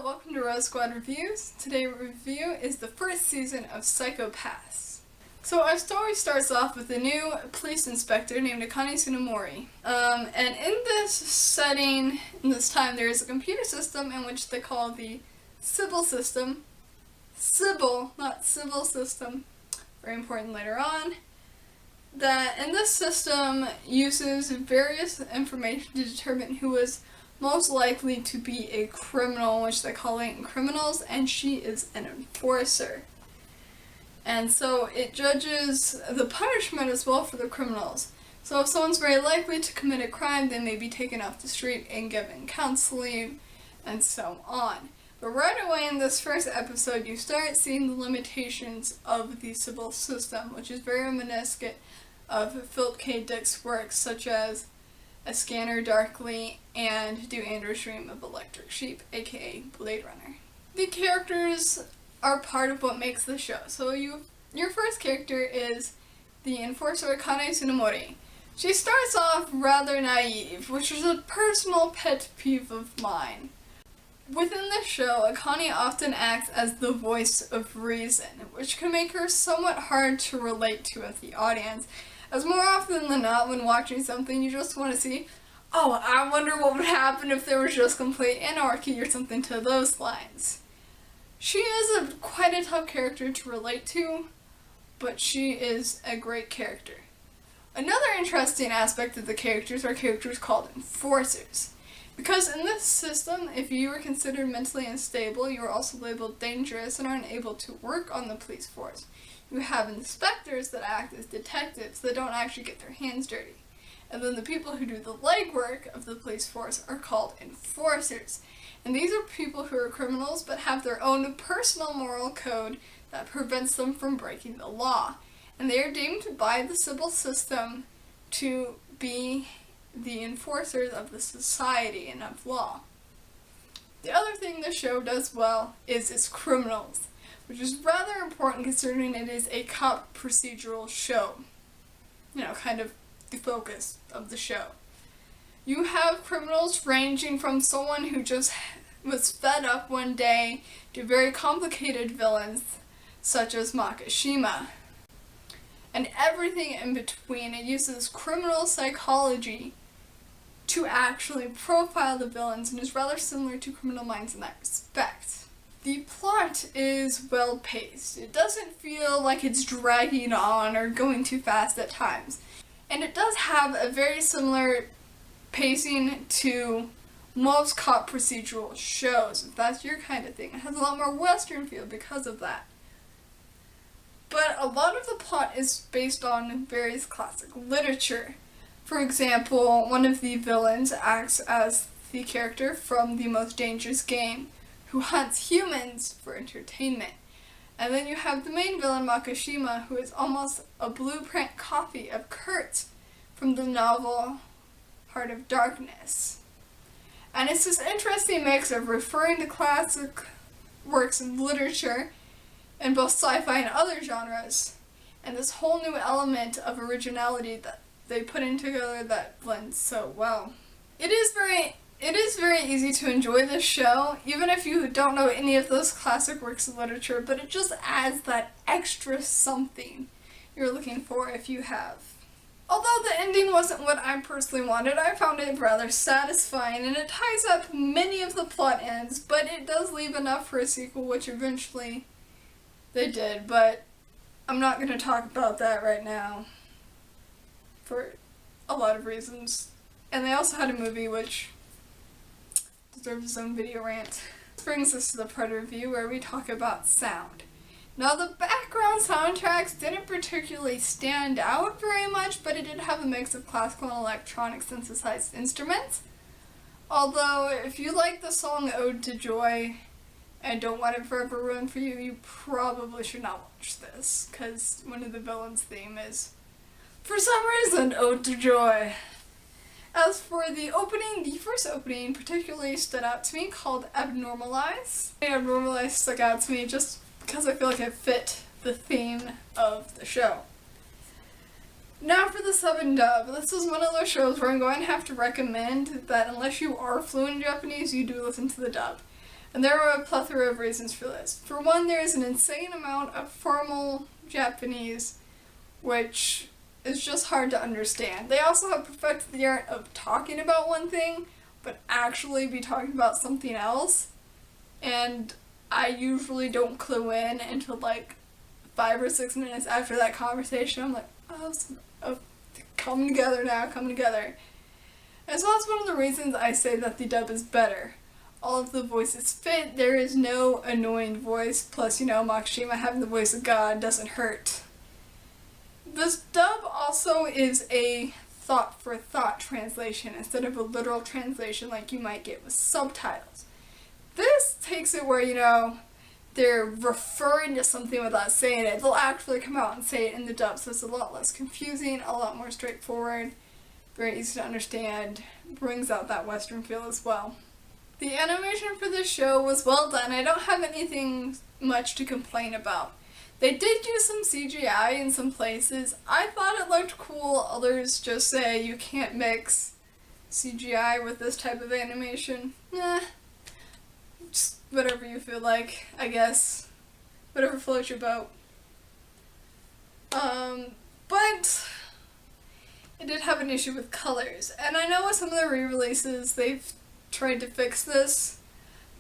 Hello, welcome to Rose Squad Reviews. Today's review is the first season of Psycho-Pass. So our story starts off with a new police inspector named Akane Tsunemori. And in this setting, in this time, there is a computer system in which they call the Sybil system. Sybil, not civil system. Very important later on. That in this system uses various information to determine who is most likely to be a criminal, which they call latent criminals, and she is an enforcer. And so it judges the punishment as well for the criminals. So if someone's very likely to commit a crime, they may be taken off the street and given counseling, and so on. But right away in this first episode, you start seeing the limitations of the Sybil system, which is very reminiscent of Philip K. Dick's works, such as A Scanner Darkly and Do Androids Dream of Electric Sheep, aka Blade Runner. The characters are part of what makes the show. So your first character is the enforcer Akane Tsunemori. She starts off rather naive, which is a personal pet peeve of mine. Within the show, Akane often acts as the voice of reason, which can make her somewhat hard to relate to as the audience, as more often than not when watching something you just want to see, oh, I wonder what would happen if there was just complete anarchy or something to those lines. She is quite a tough character to relate to, but she is a great character. Another interesting aspect of the characters are characters called enforcers. Because in this system, if you are considered mentally unstable, you are also labeled dangerous and are unable to work on the police force. You have inspectors that act as detectives that don't actually get their hands dirty. And then the people who do the legwork of the police force are called enforcers. And these are people who are criminals but have their own personal moral code that prevents them from breaking the law. And they are deemed by the Sybil system to be the enforcers of the society and of law. The other thing the show does well is its criminals, which is rather important considering it is a cop procedural show. Kind of the focus of the show. You have criminals ranging from someone who just was fed up one day to very complicated villains such as Makishima. And everything in between. It uses criminal psychology to actually profile the villains and is rather similar to Criminal Minds in that respect. The plot is well paced. It doesn't feel like it's dragging on or going too fast at times. And it does have a very similar pacing to most cop procedural shows, if that's your kind of thing. It has a lot more Western feel because of that. But a lot of the plot is based on various classic literature. For example, one of the villains acts as the character from The Most Dangerous Game, who hunts humans for entertainment. And then you have the main villain, Makishima, who is almost a blueprint copy of Kurt from the novel Heart of Darkness. And it's this interesting mix of referring to classic works of literature in both sci-fi and other genres, and this whole new element of originality that they put in together that blends so well. It is very easy to enjoy this show, even if you don't know any of those classic works of literature, but it just adds that extra something you're looking for if you have. Although the ending wasn't what I personally wanted, I found it rather satisfying, and it ties up many of the plot ends, but it does leave enough for a sequel, which eventually they did, but I'm not going to talk about that right now for a lot of reasons. And they also had a movie which deserves its own video rant. This brings us to the part of review where we talk about sound. Now, the background soundtracks didn't particularly stand out very much, but it did have a mix of classical and electronic synthesized instruments. Although, if you like the song Ode to Joy and don't want it forever ruined for you, you probably should not watch this, because one of the villains' theme is, for some reason, Ode to Joy. As for the opening, the first opening particularly stood out to me, called Abnormalize. Abnormalize stuck out to me just because I feel like it fit the theme of the show. Now for the sub and dub. This is one of those shows where I'm going to have to recommend that unless you are fluent in Japanese, you do listen to the dub. And there are a plethora of reasons for this. For one, there is an insane amount of formal Japanese, which is just hard to understand. They also have perfected the art of talking about one thing, but actually be talking about something else. And I usually don't clue in until like 5 or 6 minutes after that conversation. I'm like, oh, coming together now, coming together. As well as one of the reasons I say that the dub is better. All of the voices fit, there is no annoying voice, plus, Makishima having the voice of God doesn't hurt. This dub also is a thought-for-thought translation instead of a literal translation like you might get with subtitles. This takes it where, they're referring to something without saying it. They'll actually come out and say it in the dub, so it's a lot less confusing, a lot more straightforward, very easy to understand, brings out that Western feel as well. The animation for this show was well done. I don't have anything much to complain about. They did use some CGI in some places. I thought it looked cool. Others just say you can't mix CGI with this type of animation. Just whatever you feel like, I guess. Whatever floats your boat. But it did have an issue with colors. And I know with some of the re-releases they've tried to fix this,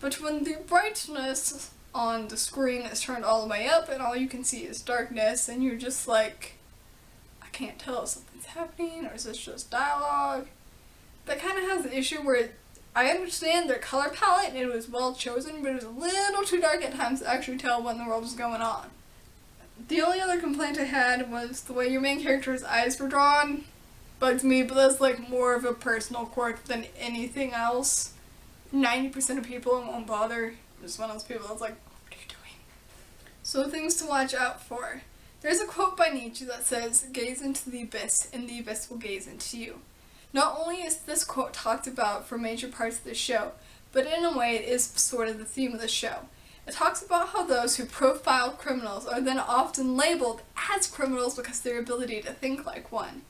but when the brightness on the screen is turned all the way up and all you can see is darkness and you're just like, I can't tell if something's happening or is this just dialogue. That kind of has the issue where I understand their color palette and it was well chosen, but it was a little too dark at times to actually tell what in the world was going on. The only other complaint I had was the way your main character's eyes were drawn. Bugs me, but that's like more of a personal quirk than anything else. 90% of people won't bother. I'm just one of those people that's like, what are you doing? So things to watch out for. There's a quote by Nietzsche that says, gaze into the abyss and the abyss will gaze into you. Not only is this quote talked about for major parts of the show, but in a way it is sort of the theme of the show. It talks about how those who profile criminals are then often labeled as criminals because of their ability to think like one.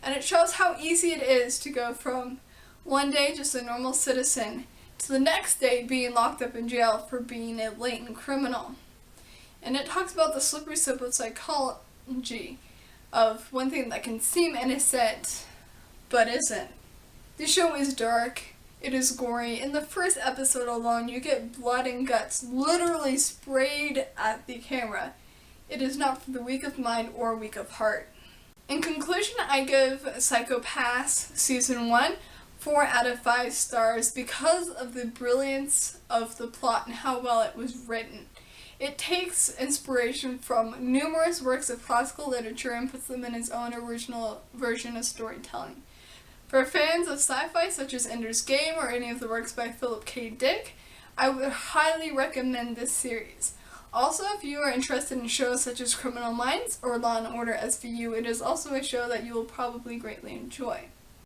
And it shows how easy it is to go from one day just a normal citizen to the next day being locked up in jail for being a latent criminal. And it talks about the slippery slope of psychology of one thing that can seem innocent but isn't. The show is dark, it is gory. In the first episode alone you get blood and guts literally sprayed at the camera. It is not for the weak of mind or weak of heart. In conclusion, I give Psycho Pass Season 1 4 out of 5 stars because of the brilliance of the plot and how well it was written. It takes inspiration from numerous works of classical literature and puts them in its own original version of storytelling. For fans of sci-fi such as Ender's Game or any of the works by Philip K. Dick, I would highly recommend this series. Also, if you are interested in shows such as Criminal Minds or Law & Order SVU, it is also a show that you will probably greatly enjoy.